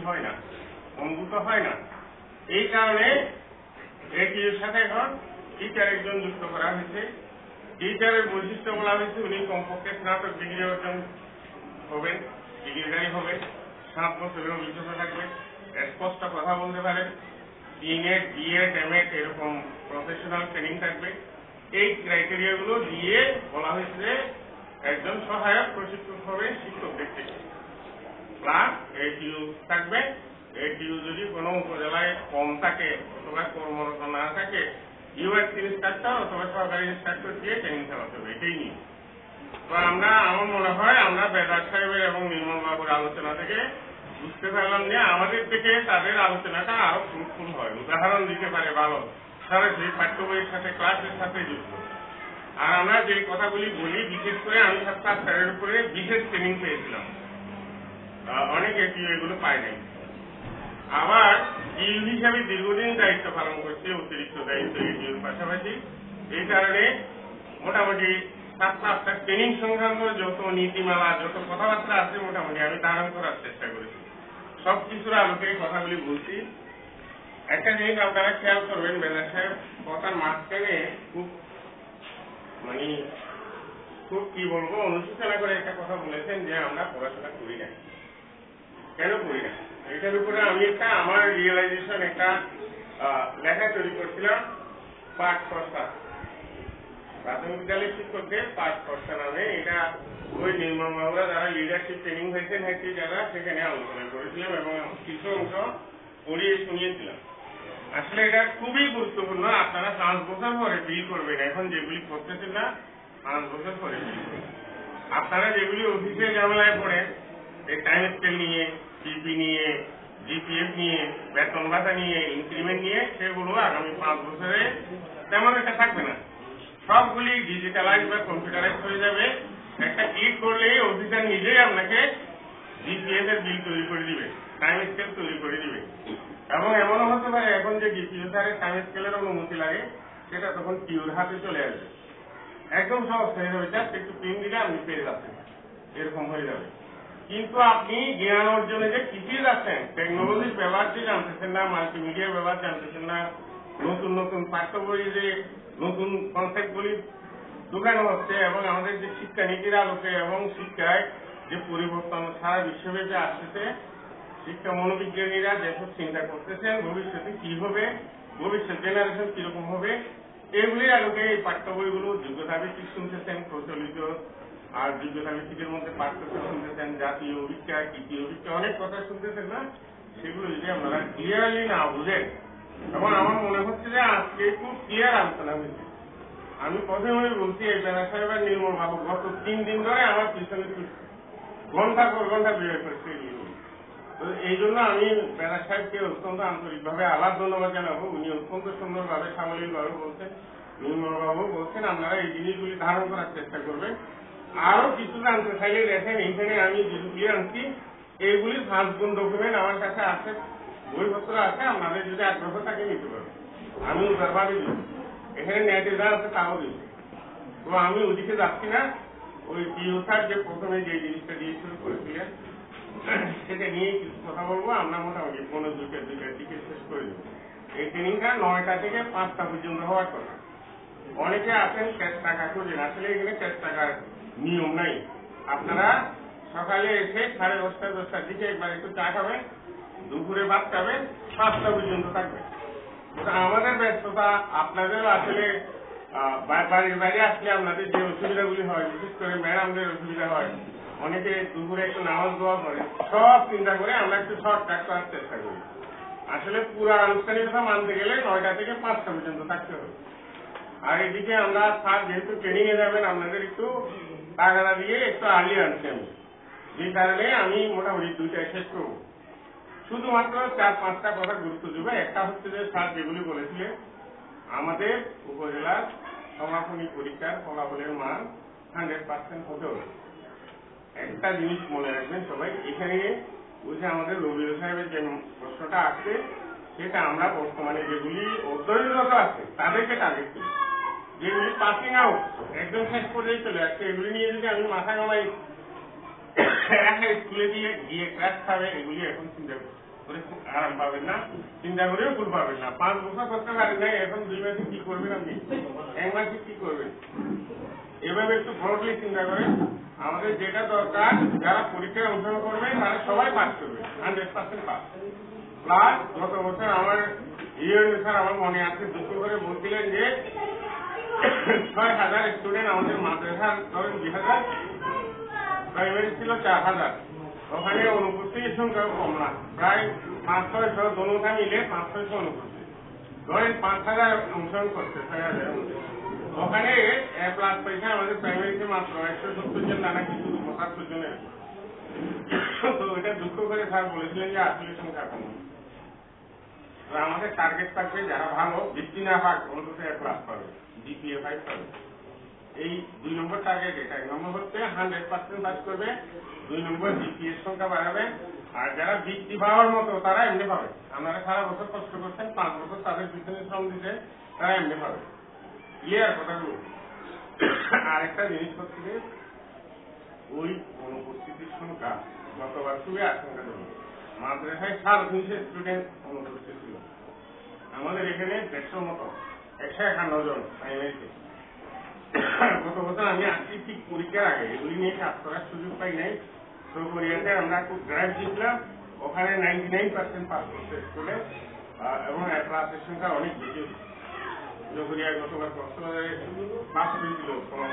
হয় না, অনুভূত হয় না। এই কারণে এটির সাথে এখন টিচার একজন যুক্ত করা হয়েছে। টিচারের বৈশিষ্ট্য বলা হয়েছে উনি কমপক্ষে স্নাতক ডিগ্রি অর্জন হবেন, ডিগ্রিধারী হবেন, 7 বছরের অভিজ্ঞতা থাকবে, স্পষ্ট কথা বলতে পারেন, বিএড, বিএড, এমএড এরকম প্রফেশনাল ট্রেনিং থাকবে। এই ক্রাইটেরিয়াগুলো দিয়ে বলা হয়েছে যে একজন সহায়ক প্রশিক্ষক হবে শিক্ষকদের থেকে, প্লাস এটিইউ থাকবে। এটিইউ যদি কোনো উপজেলায় কম থাকে অথবা কর্মরত না থাকে, ইউএস ইনস্ট্রাক্টর অথবা সরকারি ইনস্ট্রাক্টর দিয়ে ট্রেনিং চালাতে হবে, এটাই নিয়ে। তো আমার মনে হয় আমরা বেদার সাহেবের এবং নির্মল বাবুর আলোচনা থেকে বুঝতে পারলাম যে আমাদের থেকে তাদের আলোচনাটা আরো ফ্রুটফুল হয়, উদাহরণ দিতে পারে ভালো, সরাসরি পাঠ্য বইয়ের সাথে ক্লাসের সাথে যুক্ত। আর আমরা যে কথাগুলি বলি, বিশেষ করে আমি 7 স্যারের উপরে বিশেষ ট্রেনিং পেয়েছিলাম, অনেকে এগুলো পায় নাই। আবার ইউ হিসাবে দীর্ঘদিন দায়িত্ব পালন করছে, অতিরিক্ত দায়িত্ব এটির পাশাপাশি। এই কারণে মোটামুটি 7-8টা ট্রেনিং সংক্রান্ত যত নীতিমালা, যত কথাবার্তা আছে মোটামুটি আমি ধারণ করার চেষ্টা করেছি। সবকিছুর আলোকে কথাগুলি বলছি। একটা জিনিস আপনারা খেয়াল করবেন, বেদার সাহেব কথার মাঝখানে খুব কি বলবো অনুশোচনা করে একটা কথা বলেছেন যে আমরা পড়াশোনা করি না। কেন করি না? এটার উপরে আমি আমার রিয়েলাইজেশন একটা লেখা তৈরি করছিলাম, পাঠ কর্তা, প্রাথমিক বিদ্যালয়ের শিক্ষকদের পাঠ কর্তা নামে। এটা ওই নির্মল বাবুরা যারা লিডারশিপ ট্রেনিং হয়েছেন যারা সেখানে আলোচনা করেছিলাম এবং কিছু অংশ পড়িয়ে শুনিয়েছিলাম। আসলে এটা খুবই গুরুত্বপূর্ণ। আপনারা 5 বছর পরে বিল করবেন, এখন যেগুলি করতেছেন না 5 বছর পরে বিল করবেন। আপনারা যেগুলি অফিসে ঝামেলায় পড়েন, এই টাইম স্কেল নিয়ে, সিপি নিয়ে, জিপিএফ নিয়ে, বেতন ভাতা নিয়ে, ইনক্রিমেন্ট নিয়ে, সেগুলো আগামী 5 বছরে তেমন একটা থাকবে না। সবগুলি ডিজিটালাইজ বা কম্পিউটারাইজ হয়ে যাবে। একটা ক্লিক করলেই অফিসার নিজেই আপনাকে জিপিএফ এর বিল তৈরি করে দিবে, টাইম স্কেল তৈরি করে দিবে। এবং এমনও হতে পারে এখন যে ডিপিও স্যারের টাইম স্কেলের অনুমতি লাগে সেটা তখন টিউর হাতে চলে আসবে, একদম সহজ হয়ে যাবে, জাস্ট একটু প্রিন্ট দিলে আপনি পেয়ে যাচ্ছেন, এরকম হয়ে যাবে। কিন্তু আপনি জ্ঞান অর্জনে যে কিছুই যাচ্ছেন, টেকনোলজির ব্যবহার যে জানতেছেন না, মাল্টিমিডিয়ার ব্যবহার জানতেছেন না, নতুন নতুন পাঠ্য বই যে নতুন কনসেপ্টগুলি ঢুকানো হচ্ছে এবং আমাদের যে শিক্ষানীতির আলোকে এবং শিক্ষায় যে পরিবর্তন সারা বিশ্বব্যাপী আসতেছে, শিক্ষা মনোবিজ্ঞানীরা যেসব চিন্তা করতেছেন ভবিষ্যতে কি হবে, ভবিষ্যৎ জেনারেশন কিরকম হবে, এগুলির আলোকে এই পাঠ্য বইগুলো যোগ্যতা ভিত্তিক শুনতেছেন, প্রচলিত আর যোগ্যতা ভিত্তিকের মধ্যে পার্থক্য শুনতেছেন, জাতীয় অভিজ্ঞতা, তৃতীয় অভিজ্ঞতা, অনেক কথা শুনতেছেন না। সেগুলো যদি আপনারা ক্লিয়ারলি না বুঝেন, এবং আমার মনে হচ্ছে যে আজকে খুব ক্লিয়ার আলোচনা হয়েছে। আমি প্রথমে বলছি এই বেলা সাহেব আর নির্মল বাবু গত 3 দিন ধরে আমার পিছনে ঘন্টার পর ঘন্টা বের করছে। এই জন্য আমি বেলা সাহেবকে অত্যন্ত আন্তরিকভাবে আলাপ ধন্যবাদ জানাবো। উনি অত্যন্ত সুন্দরভাবে সামলিকভাবে বলছেন, নির্মল বাবু বলছেন আপনারা এই জিনিসগুলি ধারণ করার চেষ্টা করবেন। আরো কিছু জানতে চাইলে দেখেন, এইখানে আমি যেগুলি আনছি এইগুলির 5 গুণ ডকুমেন্ট আমার কাছে আছে, বইপত্র আছে, আপনাদের যদি আগ্রহ থাকে নিতে পারবেন। আমি উদারভাবে দিব, এখানে নেটে যা আছে তাও দিব। তো আমি ওদিকে যাচ্ছি না, ওই টিও স্যার যে প্রথমে যে জিনিসটা দিয়ে শুরু করেছিলেন সেটা নিয়ে কিছু কথা বলবো। আমরা মোটামুটি 2:30-2টার দিকে শেষ করে দেবো। এই ট্রেনিংটা 9টা থেকে 5টা পর্যন্ত হওয়ার কথা। অনেকে আছেন ক্যাশ টাকা খোঁজেন, আসলে এখানে ক্যাশ টাকার নিয়ম নাই। আপনারা সকালে এসে 10:30-10টার দিকে একবার একটু চা খাবেন, দুপুরে ভাত খাবেন, 5টা পর্যন্ত থাকবেন। আমাদের ব্যস্ততা, আপনাদেরও আসলে বাড়ির বাইরে আসলে আপনাদের যে অসুবিধাগুলি হয়, বিশেষ করে ম্যাডামদের অসুবিধা হয়, অনেকে দুপুরে একটু নামাজ দোয়া করে, সব চিন্তা করে আমরা একটু শর্টকাট করার চেষ্টা করি। আসলে পুরো আনুষ্ঠানিকতা মানতে গেলে 9টা থেকে 5টা পর্যন্ত থাকতে হবে। আর এদিকে আমরা স্যার যেহেতু ট্রেনিং এ যাবেন, আপনাদের একটু টাকাটা দিয়ে একটু আর্লি আনছি আমি, যে কারণে আমি মোটামুটি 2টায় শেষ করবো। শুধুমাত্র 4-5টা কথা গুরুত্ব দেবো। একটা হচ্ছে যে স্যার যেগুলি বলেছিলেন, আমাদের উপজেলার সমাপনী পরীক্ষার ফলাফলের মান 100% হতে হবে। একটা জিনিস মনে রাখবেন সবাই, এখানে ওই যে আমাদের রবিউল সাহেবের যে প্রশ্নটা আসছে, সেটা আমরা বর্তমানে যেগুলি অধ্যয়নরত আছে তাদেরকে টার্গেট করি, যেগুলি পাসিং আউট একদম শেষ পর্যায়ে চলে আসছে, এগুলি নিয়ে যদি আমি মাথা কামাই স্কুলে দিয়ে গিয়ে ক্লাস খাবে, এগুলি এখন চিন্তা করছি। করে আরাম পাবেন না, চিন্তা করেও ফুল পাবেন না। 5 বছর করতে পারেন না, এখন 2 মাসে কি করবেন আপনি, 1 মাসে কি করবেন? এভাবে একটু ব্রডলি চিন্তা করেন। আমাদের যেটা দরকার, যারা পরীক্ষায় অংশগ্রহণ করবে তারা সবাই পাস করবে, 100% পাস। প্লাস গত বছর আমার স্যার আমার মনে আছে দুঃখ করে বলছিলেন যে 6,000 স্টুডেন্ট আমাদের মাদ্রাসার, ধরেন 2,000, প্রাইমারি ছিল 4,000, ওখানে অনুপস্থিতির সংখ্যা কম না, প্রায় 500-600 দোনোটা মিলে 500 অনুপস্থিত। ধরেন 5,000 অংশগ্রহণ করছে 6,000, ওখানে A+ পয়সা আমাদের প্রাইমারিতে মাত্র 170 জন, নানা কিছু 75 জনের। তো এটা দুঃখ করে স্যার বলেছিলেন যে আসলে সংখ্যা কম। আমাদের টার্গেট থাকবে যারা ভালো, 50 না পাক অন্তত A+ পাবে, GPA 5 পাবে। এই 2 নম্বর টার্গেট। এটা 1 নম্বর হচ্ছে 100% পাস করবে, 2 নম্বর GPA এর সংখ্যা বাড়াবে। আর যারা বৃত্তি পাওয়ার মতো তারা এমনি পাবে। আপনারা সারা বছর কষ্ট করছেন, 5 বছর তাদের পিছনে শ্রম দিতে, তারা এমনি পাবে। ক্লিয়ার কথাগুলো? আর একটা জিনিস হচ্ছে যে ওই অনুপস্থিতির সংখ্যা গতবার খুবই আশঙ্কাজনক। মাদ্রাসায় 350 স্টুডেন্ট অনুপস্থিত ছিল, আমাদের এখানে 150 মতো, 151 জন প্রাইমারিতে। গত বছর আমি আসছি ঠিক পরীক্ষার আগে, এগুলি নিয়ে কাজ করার সুযোগ পাই নাই। তো কোরিয়াতে আমরা খুব ড্রাইভ দিয়েছিলাম, ওখানে 99% পাস করছে স্কুলে, এবং A+ এর সংখ্যা অনেক বেশি। কোরিয়া গতবার কক্সবাজারে পাস হয়েছিল সমাজ।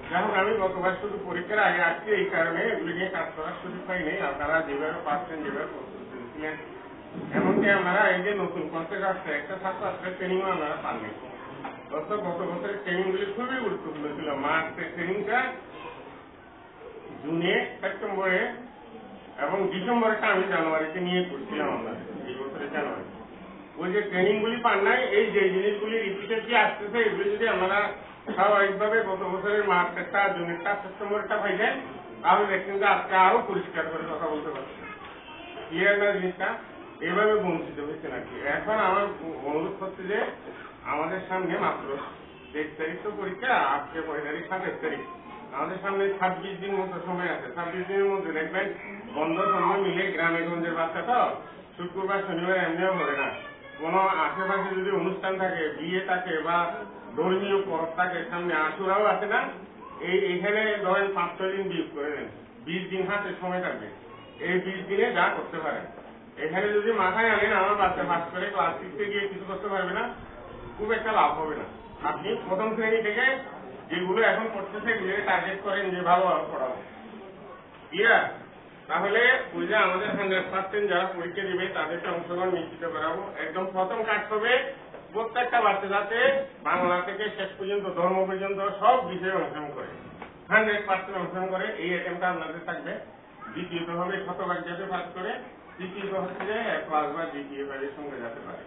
যাই হোক, আমি গতবার শুধু পরীক্ষার আগে আসছি, এই কারণে এগুলি নিয়ে কাজ করার সুযোগ পাই নেই। আপনারা যেভাবে পাচ্ছেন, যেভাবে প্রস্তুতি ছিলেন, এমনকি আপনারা এই যে নতুন কনসেপ্ট আসছে, একটা ছাত্র আসলে ট্রেনিংও আপনারা পাননি। গত বছরের ট্রেনিং গুলি খুবই গুরুত্বপূর্ণ ছিল। মার্চের ট্রেনিংটা জুনে, সেপ্টেম্বরে এবং ডিসেম্বরটা আমি জানুয়ারিতে নিয়ে করছিলাম। আমরা এই বছরের জানুয়ারি ওই যে ট্রেনিং গুলি পান নাই, এই যে জিনিসগুলি রিপিটেডলি আসতেছে, এগুলি যদি আপনারা স্বাভাবিকভাবে গত বছরের মার্চেরটা, জুনেরটা, সেপ্টেম্বরটা পাইছেন, তাহলে দেখছেন যে আজকে আরো পরিষ্কার করে কথা বলতে পারছেন। ক্লিয়ার না জিনিসটা? এইভাবে বঞ্চিত হয়েছে নাকি? এখন আমার অনুরোধ হচ্ছে যে আমাদের সামনে মাত্র 23 তারিখ তো পরীক্ষা, আজকে 5 তারিখ, 27 তারিখ, আমাদের সামনে 26 দিন মতো সময় আছে। 26 দিনের মধ্যে দেখবেন বন্ধ সময় মিলে গ্রামে গঞ্জের বাচ্চা তো শুক্রবার শনিবার এমনিও করে না। কোন আশেপাশে যদি অনুষ্ঠান থাকে, বিয়ে থাকে বা ধর্মীয় পরব থাকে, সামনে আশুরাও আছে না, এইখানে ধরেন 5-6 দিন বিয়োগ করে দেন, 20 দিন হাতে সময় থাকবে। এই 20 দিনে যা করতে পারেন। এখানে যদি মাথায় আনেন আমার বাচ্চা পাস করে ক্লাস 6-এ গিয়ে কিছু করতে পারবে না, খুব একটা লাভ হবে না। আপনি প্রথম শ্রেণী থেকে যেগুলো এখন করতেছে এগুলো টার্গেট করেন যে ভালো পড়াবো। ক্লিয়ার? তাহলে ওই যে আমাদের 100% যারা পরীক্ষা দিবে তাদেরকে অংশগ্রহণ নিশ্চিত করাবো। একদম প্রথম কাজ হবে প্রত্যেকটা বাচ্চা যাতে বাংলা থেকে শেষ পর্যন্ত, ধর্ম পর্যন্ত সব বিষয়ে অংশগ্রহণ করে, 100% অংশগ্রহণ করে। এই আইটেমটা আপনাদের থাকবে। দ্বিতীয়ত হবে শতভাগ যাতে পাস করে। তৃতীয়ত হচ্ছে যে A+ বা GPA 5 এর সঙ্গে যেতে পারে।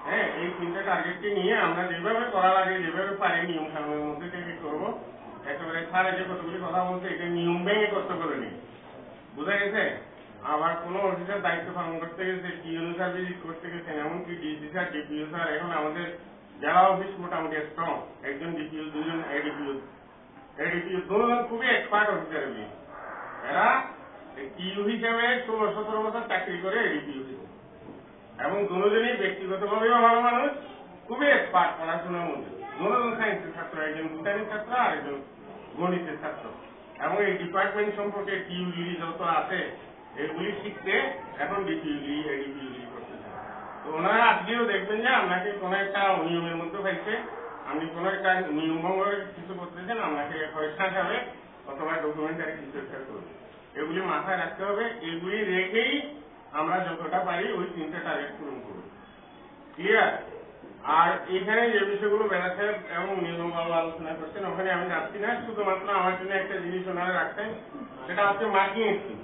হ্যাঁ, এই 3টা টার্গেটকে নিয়ে আমরা যেভাবে করা লাগে, যেভাবে পারি নিয়ম কানুনের মধ্যে থেকে করবো। একেবারে স্যার যে কতগুলি কথা বলছে, এটা নিয়ম ভেঙে করতে পারে নি, বুঝা গেছে? আবার কোন অফিসের দায়িত্ব পালন করতে গেছে, টিএনও স্যার ভিজিট করতে গেছেন, এমনকি ডিসি স্যার, ডিপিও স্যার। এখন আমাদের জেলা অফিস মোটামুটি স্ট্রং, একজন ডিপিও, 2 জন এডিপিও। দুজন খুবই এক্সপার্ট অফিসার। এরা টিইউ হিসেবে 16-17 বছর চাকরি করে এডিপিও হিসেবে, এবং দুজনই ব্যক্তিগতভাবেও ভালো মানুষ, খুবই এক্সপার্ট পড়াশোনার মধ্যে। দুজন সায়েন্সের ছাত্র, একজন ভুটানির ছাত্র আর একজন গণিতের ছাত্র। এবং এই ডিপার্টমেন্ট সম্পর্কে টিইউগিরি যত আছে এগুলি শিখতে এখন ডিপিউগিরি, এডিপিউগিরি করতেছে। তো ওনারা আজকেও দেখবেন যে আপনাকে কোনো একটা অনিয়মের মধ্যে পাইছে, আপনি কোনো একটা নিয়ম ভঙ্গ কিছু করতেছেন, আপনাকে পয়সা যাবে অথবা ডকুমেন্টারি কিছু একটা করবে। এগুলি মাথায় রাখতে হবে। এগুলি রেখেই আমরা যতটা পারি ওই 3টা টার্গেট পূরণ করব। ক্লিয়ার? আর এখানে যে বিষয়গুলো বেলা সাহেব এবং নিয়মবাবু আলোচনা করছেন, ওখানে আমি যাচ্ছি না। শুধুমাত্র আমার জন্য একটা জিনিস ওনারা রাখতেন, সেটা হচ্ছে মার্কিং স্কিম।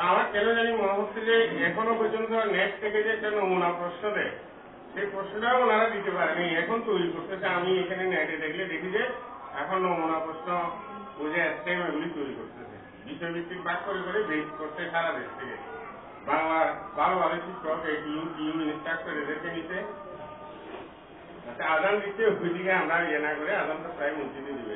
আমার কেন জানি মনে হচ্ছে যে এখনো পর্যন্ত নেট থেকে যে একটা নমুনা প্রশ্ন দেয়, সেই প্রশ্নটাও ওনারা দিতে পারেনি, এখন তৈরি করতেছে। আমি এখানে নেটে দেখলে দেখি যে এখন নমুনা প্রশ্ন ওই যে স্টেম এগুলি তৈরি করতেছে, বিষয়ভিত্তিক ভাগ করে করে বেস করতে সারা দেশ থেকে। বাংলার ভালো ভালো শিক্ষক, এই টিউ ইনস্ট্রাক্টর এদেরকে নিতে আজান দিচ্ছে, ওইদিকে আমরা ইয়ে না করে আজানটা প্রায় মসজিদে দিবে।